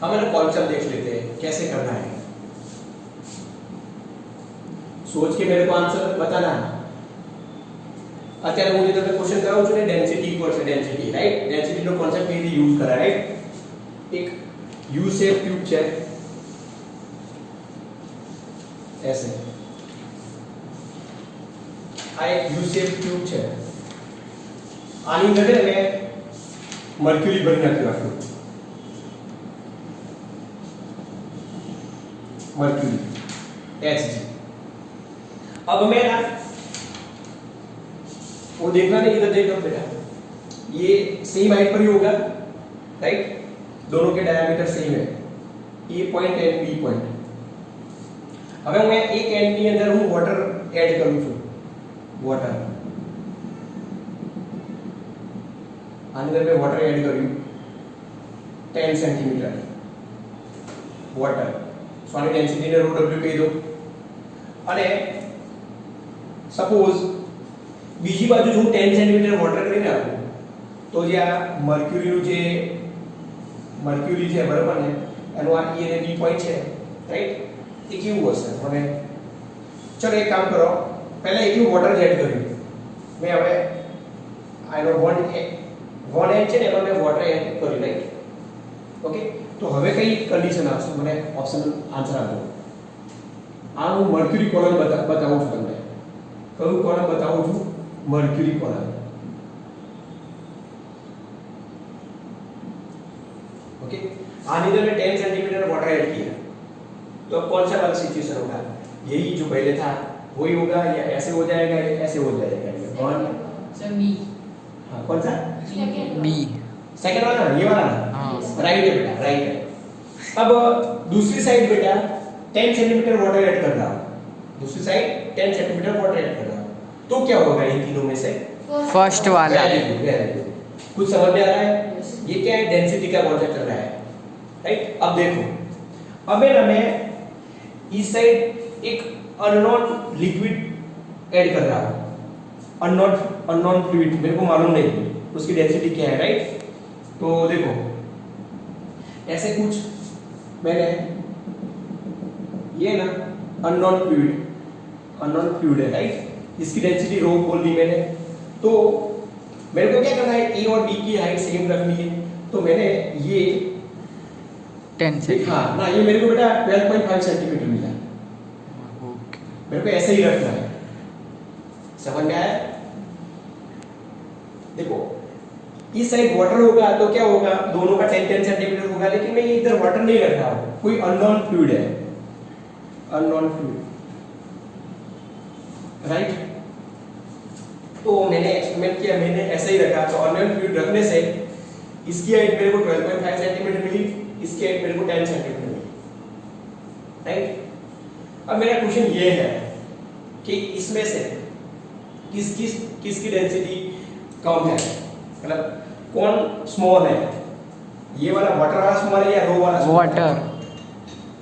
हम ना कॉन्सेप्ट देख लेते हैं कैसे करना है। सोच के मेरे को आंसर बताना है। અત્યારે હું જે તમને ક્વેશ્ચન કરાવું છું ને ડેન્સિટી પર છે, ડેન્સિટી રાઈટ, ડેન્સિટી નો કોન્સેપ્ટ કેવી રીતે યુઝ કરાય રાઈટ। એક યુ શેપ ટ્યુબ છે ऐसे, આ એક યુ શેપ ટ્યુબ છે, આની અંદર મેં મર્ક્યુરી ભરી નાખ્યું આટલું मर्क्यूरी Hg। अब मैं ना वो देखना नहीं, इधर देखो बेटा, ये सेम हाइट पर ही होगा राइट, दोनों के डायमीटर सेम है, ए पॉइंट एंड बी पॉइंट। अब मैं एक एंड ની અંદર હું વોટર એડ કરું છું, વોટર આની અંદર મેં વોટર એડ કર્યું 10 સેન્ટીમીટર વોટર। सो આની ડેન્સિટી ને √w કહી દો। અને સપોઝ બીજી બાજુ જો હું 10 સેન્ટીમીટર વોટર કરીને આપું તો જે આ મર્ક્યુરીનું જે મર્ક્યુરી છે બરાબર ને, એનો આ E અને B પોઈન્ટ છે રાઈટ, એ કેવું હશે મને, ચલો એક કામ કરો, પહેલા એકલું વોટર જ એડ કર્યું મેં, હવે આનો 1 છે ને એમાં મેં વોટર એડ કર્યું રાઈટ, ઓકે। तो હવે કઈ કન્ડિશન આવશે, મને ઓપ્શન આન્સર આપો। આ હું મર્ક્યુરી કોલમ બતાવું છું તમને, કયું કોલમ બતાવું છું, મર્ક્યુરી કોલમ, ओके। आने अंदर में 10 सेंटीमीटर वाटर ऐड किया, तो अब कौन सा वाला सिचुएशन होगा, यही जो पहले था वही होगा या ऐसे हो जाएगा या ऐसे हो जाएगा, कौन सर बी, हां कौन सा बी, सेकंड वाला, ये वाला हाँ राइट है बेटा, राइट है। अब दूसरी साइड बेटा 10 सेंटीमीटर वाटर ऐड कर रहा हूं, दूसरी साइड 10 सेंटीमीटर वाटर ऐड कर रहा हूं, तो क्या होगा इन तीनों में से, फर्स्ट वाला, वेरी गुड। कुछ समझ में आ रहा है, ये क्या है, डेंसिटी का कॉन्सेप्ट चल रहा है राइट। अब देखो, अब है ना मैं इस साइड एक अननोन लिक्विड ऐड कर रहा हूं, अननोन फ्लूइड, मेरे को मालूम नहीं उसकी डेंसिटी क्या है राइट। तो देखो ऐसे कुछ मैंने ये ना अननोन फ्लूइड है राइट, इसकी डेंसिटी रो बोल दी मैंने। तो मेरे को क्या करना है, ए और बी की हाइट सेम रखनी है, तो मैंने ये 10 से, हाँ ना, ये मेरे को बेटा 12.5 सेंटीमीटर मिला, ओके, मेरे को ऐसे ही रखना है, समझ में आया। देखो इस साइड वाटर होगा तो क्या होगा, दोनों का 10 सेंटीमीटर होगा, लेकिन मैं इधर वाटर नहीं रख रहा हूं, कोई अननोन फ्लूइड है, अननोन फ्लूइड राइट। तो मैंने एक्सपेरिमेंट किया, मैंने ऐसे ही रखा, तो अननोन फ्लूइड रखने से इसकी हाइट मेरे को 12.5 सेंटीमीटर मिली, इसकी हाइट मेरे को 10 सेंटीमीटर मिली राइट। अब मेरा क्वेश्चन ये है कि इसमें से किसकी डेंसिटी कम है, मतलब कौन स्मॉल है, ये वाला वाटर वाला स्मॉल है या रो वाला स्मॉल है? वाटर।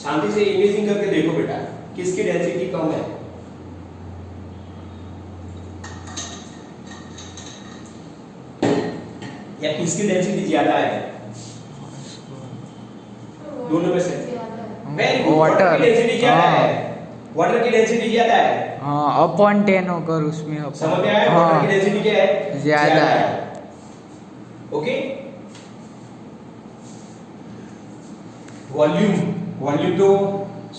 शांति से इमेजिंग करके देखो बेटा, किसकी डेंसिटी कम है, या किसकी डेंसिटी ज्यादा है, दोनों में से वेरी गुड। वाटर की डेंसिटी ज्यादा है, वाटर की डेंसिटी ज्यादा है, हाँ अपॉन 10 होकर उसमें अपन, समझ में आया, वाटर की डेंसिटी क्या है, ज्यादा है, ओके। वॉल्यूम तो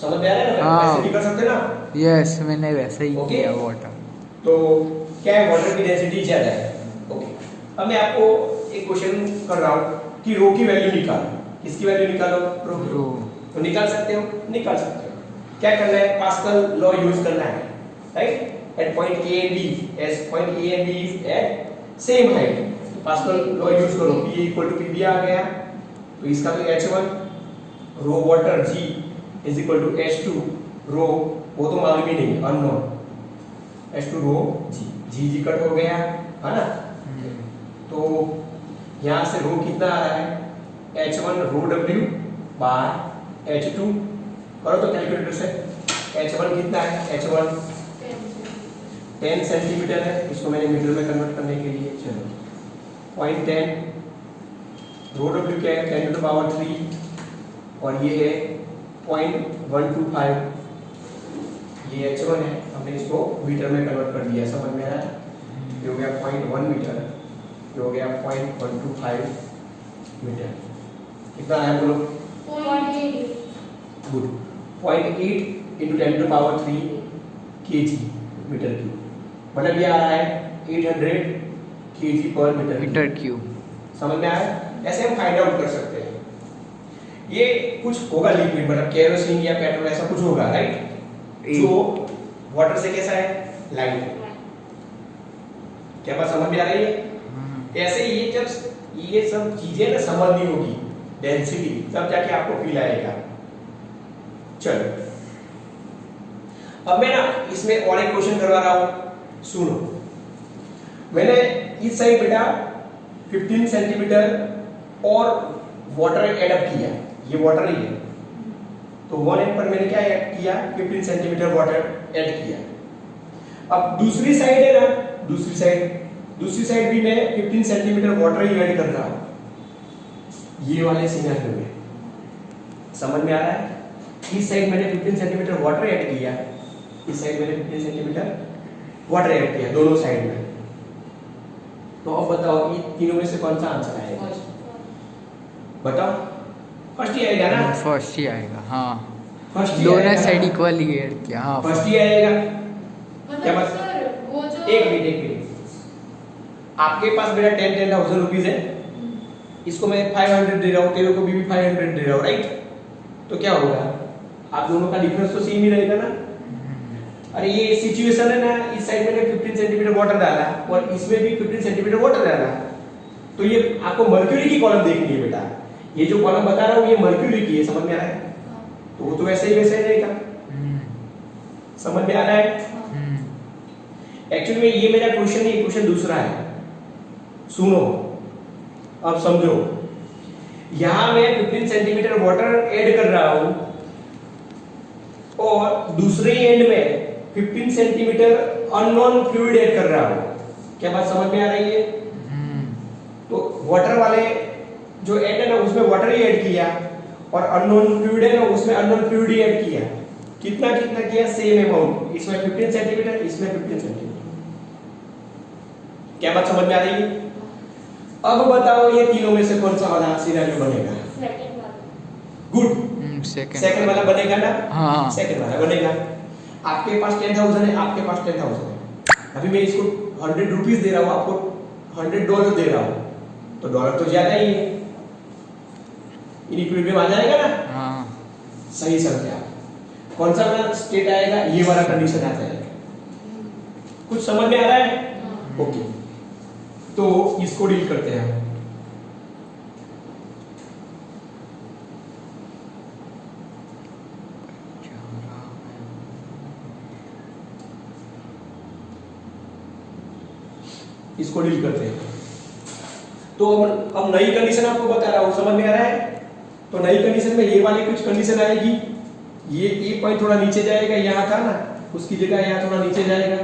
समझ में आ रहा है ना, हाँ। ऐसे निकल सकते ना, यस मैंने वैसे ही ओके। किया वाटर, तो क्या है, वाटर की डेंसिटी ज्यादा है, ओके। अब मैं आपको एक क्वेश्चन कर रहा हूं कि रो की वैल्यू निकालो, किसकी वैल्यू निकालो, रो की। रो, तो निकाल सकते हो, निकाल सकते हो। क्या करना है, पास्कल लॉ यूज करना है right, at point A and B, as point A and B is at same height, तो पास्कल लॉ यूज करो, P इक्वल टू PB आ गया, तो इसका तो H1 rho water G is equal to H2 rho, वो तो मालूम ही नहीं, अननोन, H2 रो G कट हो गया है ना। तो यहाँ से रो कितना आ रहा है, H1 रो W बाय H2, करो तो कैलकुलेटर से, H1 कितना है, H1 10 सेंटीमीटर है, इसको मैंने मीटर में कन्वर्ट करने के लिए, चलो 0.10 रो W क्या है, 10 टू द पावर 3 और ये है 0.125, ये h1 है, हमने इसको मीटर में कन्वर्ट कर दिया, समझ में आया? ये हो गया 0.1 मीटर, ये हो गया 0.125 मीटर। कितना आया बोलो? 0.8 good. 0.8 into 10 to the power 3 kg metre cube, मतलब ये आ रहा है 800 kg पर मीटर मीटर क्यूब। समझ में आया? ऐसे हम फाइंड आउट कर सकते हैं। ये कुछ होगा लिक्विड, मतलब केरोसिन या पेट्रोल, ऐसा कुछ होगा, राइट? जो वाटर से कैसा है? लाइट है। क्या बात समझ में आ रही है? ऐसे ही जब ये सब चीजें ना समझनी होगी, डेंसिटी, तब जाके आपको फील आएगा। चलो अब मैं ना इसमें और एक क्वेश्चन करवा रहा हूं, सुनो। मैंने इस साइड बेटा 15 सेंटीमीटर और वाटर ऐड अप किया, ये वाटर ही है, तो 1 एंड पर मैंने क्या ऐड किया? 15 सेंटीमीटर वाटर ऐड किया। अब दूसरी साइड है ना, दूसरी साइड भी मैं 15 सेंटीमीटर वाटर ही ऐड कर रहा हूं, ये वाले सिनेरियो में। समझ में आ रहा है? इस साइड मैंने 15 सेंटीमीटर वाटर ऐड किया, इस साइड मैंने 15 सेंटीमीटर वाटर ऐड किया, दोनों साइड में। तो अब बताओ ये तीनों में से कौन सा आंसर आएगा? बताओ। फर्स्ट ही आएगा ना? फर्स्ट ही आएगा, हाँ। फर्स्ट ही दोनों आएगा। साइड इक्वली ऐड किया, हाँ। फर्स्ट ही आएगा। क्या मतलब बात? सर वो जो एक मिनट, आपके पास मेरा 10,000 रुपीज है, इसको मैं 500 दे रहा हूँ, तेरे को भी 500 दे रहा हूँ, राइट? तो क्या होगा? आप दोनों का डिफरेंस तो सेम ही रहेगा ना? अरे ये सिचुएशन है ना, इस साइड मैंने 15 सेंटीमीटर वाटर डाला और इसमें भी 15 सेंटीमीटर वाटर डाला, तो ये आपको मर्क्यूरी की कॉलम देखनी है बेटा। ये जो कॉलम बता रहा हूँ ये मर्क्यूरी की है, समझ में आ रहा है? तो वो तो वैसे ही रहेगा, समझ में आ रहा है? एक्चुअली में ये मेरा क्वेश्चन नहीं, क्वेश्चन दूसरा है। सुनो अब समझो, यहां मैं 15 सेंटीमीटर वाटर ऐड कर रहा हूं और दूसरे एंड में 15 सेंटीमीटर अननोन फ्लूइड ऐड कर रहा हूं। क्या बात समझ में आ रही है? तो वाटर वाले जो एंड है ना उसमें वाटर ही ऐड किया और अननोन फ्लूइड है ना उसमें अननोन फ्लूइड ही ऐड किया। कितना कितना किया? सेम अमाउंट, इसमें 15 सेंटीमीटर, इसमें 15 सेंटीमीटर। क्या बात समझ में आ रही है? अब बताओ ये तीनों में से कौन सा वाला सिनेरियो बनेगा? सेकंड वाला। हम्म, गुड, सेकंड वाला बनेगा ना? हाँ। सेकंड वाला बनेगा। आपके पास 10,000 है, आपके पास 10,000 है। अभी मैं इसको 100 रुपीस दे रहा हूँ, आपको $100 दे रहा हूँ, तो डॉलर तो ज्यादा ही है, इक्विलिब्रियम आ जाएगा ना? हाँ। सही समझे आप? कौन सा वाला स्टेट आएगा? ये वाला कंडीशन आ जाएगा। कुछ समझ में आ रहा है? ओके, तो इसको डील करते हैं हम। इसको डील करते हैं। तो अब नई कंडीशन आपको बता रहा हूं, समझ में आ रहा है? तो नई कंडीशन में ये वाली कुछ कंडीशन आएगी, ये पॉइंट थोड़ा नीचे जाएगा, यहां था ना, उसकी जगह यहां थोड़ा नीचे जाएगा,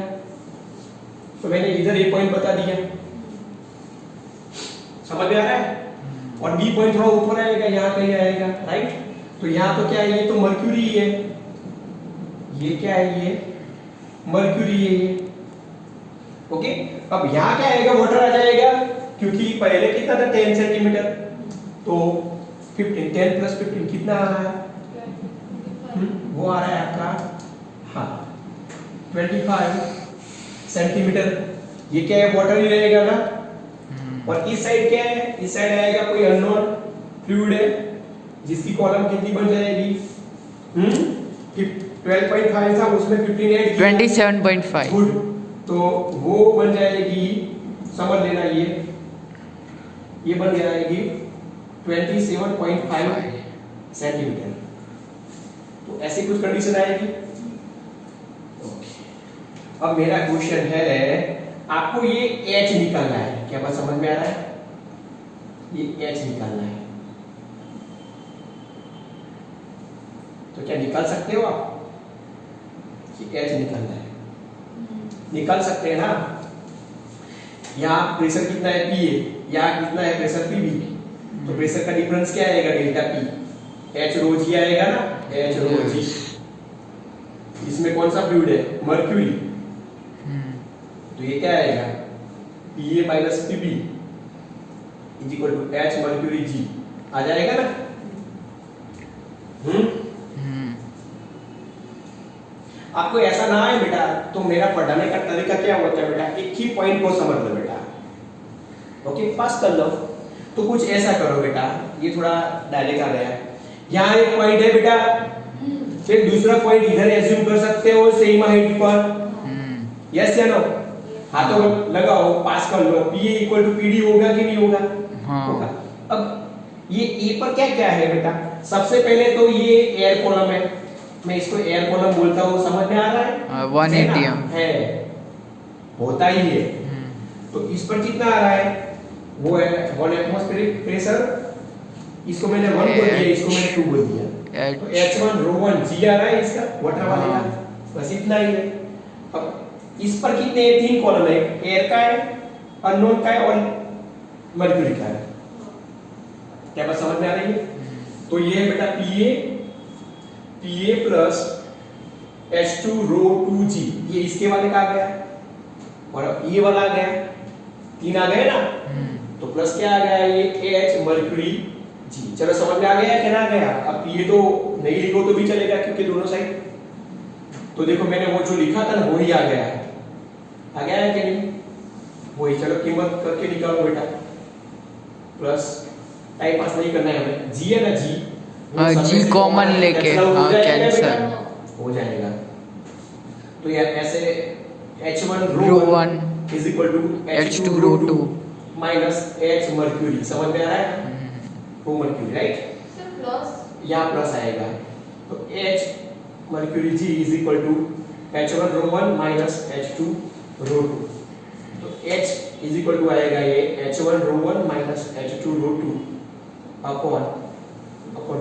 तो मैंने इधर एक पॉइंट बता दिया, समझ में आ रहा है? और बी पॉइंट थोड़ा ऊपर आएगा, यहां कहीं आएगा, राइट? तो यहां तो क्या है? ये तो मर्क्यूरी है, ये क्या है? ये मर्क्यूरी है ये। ओके, अब यहां क्या आएगा? वाटर आ जाएगा, क्योंकि पहले कितना था? 10 सेंटीमीटर, तो 15, 10 प्लस 15 कितना आ रहा है? वो आ रहा है आपका, हाँ, 25 सेंटीमीटर। ये क्या है? वाटर ही रहेगा ना? और इस साइड क्या है? इस साइड आएगा कोई अननोन फ्लूइड है, जिसकी कॉलम कितनी बन जाएगी? 12.5 था, उसमें 15 ऐड किया, 27.5। गुड, तो वो बन जाएगी, समझ लेना, ये बन जाएगी 27.5 सेंटीमीटर। तो ऐसी कुछ कंडीशन आएगी। अब मेरा क्वेश्चन है, आपको ये H निकालना है। क्या बात समझ में आ रहा है? ये H निकालना है, तो क्या निकाल सकते हो आप? ये H निकालना है, निकाल सकते हैं ना? यहाँ प्रेशर कितना है? P है, यहाँ कितना है प्रेशर? PB। तो प्रेशर का डिफरेंस क्या आएगा? Delta P। एच रो जी आएगा ना, एच रो जी। इसमें कौन सा फ्लूइड है? मर्क्यूरी। तो ये क्या आएगा? Pa minus Pb is equal to h mercury g आ जाएगा ना। आपको ऐसा ना आए बेटा तो मेरा पढ़ाने का तरीका क्या होता है बेटा, एक ही पॉइंट को समझ लो बेटा, ओके पास कर लो। तो कुछ ऐसा करो बेटा, ये थोड़ा डायरेक्ट आ गया, यहाँ एक पॉइंट है बेटा, फिर दूसरा पॉइंट इधर एज्यूम कर सकते हो सेम हाइट पर, यस या नो? हाथों लगाओ, पास कर लो, P इक्वल टू PD होगा कि नहीं होगा? हाँ। होगा। अब ये A पर क्या क्या है बेटा? सबसे पहले तो ये एयर कॉलम है, मैं इसको एयर कॉलम बोलता हूँ, समझ में आ रहा है? 180 m है, होता ही है। तो इस पर कितना आ रहा है? वो है 1 एटमॉस्फेरिक प्रेशर, इसको मैंने 1 बोल दिया, इसको मैंने 2 बोल दिया। तो H1 ρ1 G आ रहा है इसका, वाटर वाले का, बस इतना ही है। अब इस पर कितने 3 कॉलम है, एयर का है, अननोन का है और मर्क्यूरी का है। क्या बात समझ में आ रही है? तो ये है बेटा Pa प्लस H2 ρ2G, ये इसके वाले का आ गया और ये वाला आ गया, 3 आ गए ना। तो प्लस क्या आ गया? ये H मर्क्यूरी G। चलो समझ में आ गया कि ना आ गया? अब ये तो नहीं लिखो तो भी चलेगा क्योंकि दोनों साइड, तो देखो मैंने वो जो लिखा था ना वही आ गया है, आ गया है कि नहीं? वही, चलो कीमत करके निकालो बेटा, प्लस टाइम पास नहीं करना है हमें, G है ना G, G कॉमन लेके हाँ कैंसल हो जाएगा। तो यार ऐसे H1 ρ1 is equal to H2 ρ2 minus H mercury, समझ में आ रहा है? Rho mercury, right? Sir plus यहाँ प्लस आएगा, तो H mercury G is equal to H1 ρ1 minus H2 ρ2। तो H इज इक्वल टू आएगा ये H1 ρ1 minus H2 ρ2 upon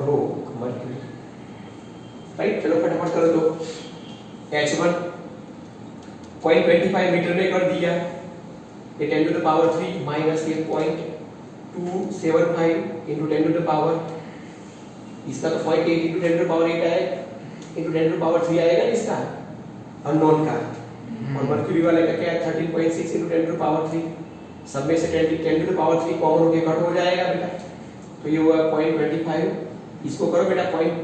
rho mercury, right? चलो फटाफट कर दो। H1 0.25 मीटर में कर दिया, ये 10 टू द पावर 3 माइनस ये 0.275 into 10 to the power, इसका तो 0.8 into 10 to the power 8 है, into 10 to the power 3 आएगा इसका अननोन का, और मर्क्यूरी वाले का क्या है 13.6 into 10 to the power 3, सब में से 10 to the power 3 कॉमन होके कट हो जाएगा बेटा, तो ये हुआ 0.25, इसको करो बेटा पॉइंट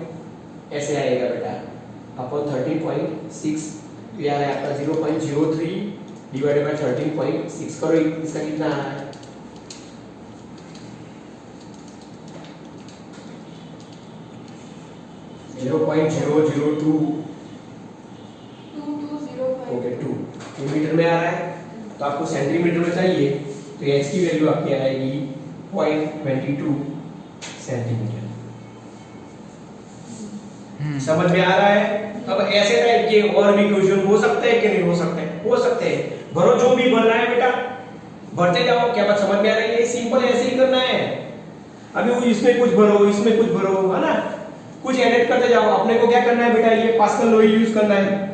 ऐसे आएगा बेटा अपॉन 13.6, तो यार आपका 0.03 डिवाइडेड बाय 13.6 करो, इसका कितना आ रहा है? 0.002 ओके 2 ये मीटर में आ रहा है, तो आपको सेंटीमीटर में चाहिए, तो h की वैल्यू आपकी आएगी 0.22 सेंटीमीटर। समझ में आ रहा है? अब ऐसे टाइप के और भी क्वेश्चन हो सकते हैं कि नहीं हो सकते? हो सकते हैं, भरो जो भी भरना है बेटा भरते जाओ। क्या बात समझ में आ रही है? सिंपल ऐसे ही करना है। अभी वो इसमें कुछ भरो, इसमें कुछ भरो, है ना, कुछ एडिट करते जाओ। अपने को क्या करना है बेटा, ये पास्कल लॉ यूज करना है।